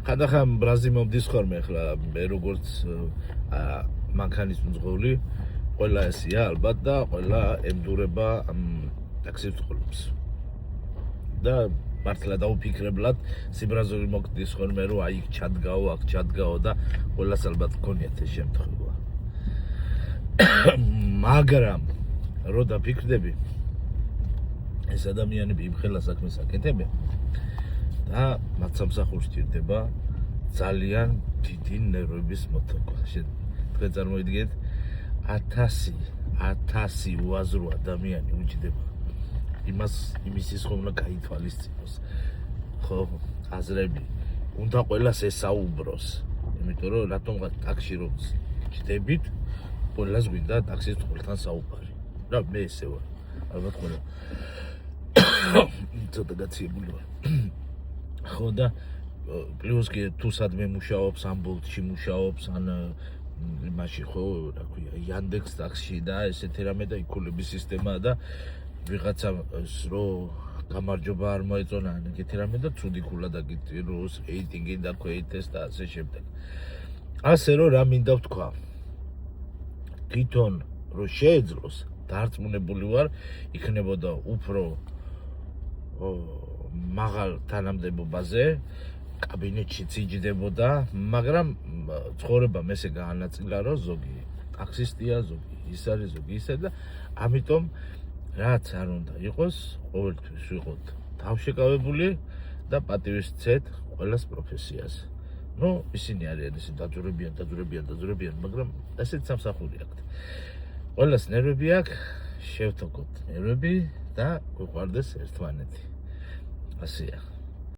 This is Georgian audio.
ხანდახან ბრაზი მომდის ხოლმე ახლა მე როგორც მანქანის მძღოლი ყველა ესია ალბათ და ყველა ემდურება ამ ტაქსის მძღოლებს და მართლა დაუფიქრებლად სიბრაზული მოგდის ხოლმე რომ აი იქ ჩადგაო აქ ჩადგაო და ყველას ალბათ გქონიათ ეს შემთხვევა მაგრამ რო დაფიქრდები ეს ადამიანები იმხელა საქმეს აკეთებენ და მათ სამსახურს სჭირდება ძალიან დიდი ნერვების მოთხოვნა. თქვენ წარმოიდგინეთ 1000 უაზრო ადამიანი უჯდება იმის ხომ უნდა გაითვალისწინოს. ხო, აზრები უნდა ყველას ესაუბროს. იმიტომ რომ რატომღაც ტაქსში რომ ჯდებით, ყველას გვინდა ტაქსის მძღოლთან საუბარი. რა მე ესე ვარ. ალბათ ყველა ცოტა გაციებული ვარ. ხო და პლუს კი თუ სადმე მუშაობს ამ ბოლტში მუშაობს ან იმაში ხო რა ქვია Yandex ტაქსში და ესეთი რამე და იქულების სისტემაა და ვიღაცას რო გამარჯობა არ მოეწონა ან ეგეთი რამე და ცუდი ქულა დაგიტიროს რეიტინგი და ქვეითეს და ასე შემდეგ. ასე რომ რა მინდა ვთქვა თვითონ რო შეეძლოს დარწმუნებული ვარ იქნებოდა უფრო მაღალ თანამდებობაზე კაბინეტშიც იჯდებოდა, მაგრამ ცხოვრებამ ესე გაანაწილა, რომ ზოგი ტაქსისტია, ზოგი ის არის, ზოგი ისე და ამიტომ რაც არ უნდა იყოს, ყოველთვის ვიყოთ თავშეკავებული და პატივის ცეთ ყველას პროფესიას. ნუ ისინი არიან ისე დაძურებიან, მაგრამ ესეც სამსახური აქვთ. ყველას ნერვები აქვს, შევთოქოთ ნერვები და გვიყვარდეს ერთმანეთი. ასეა.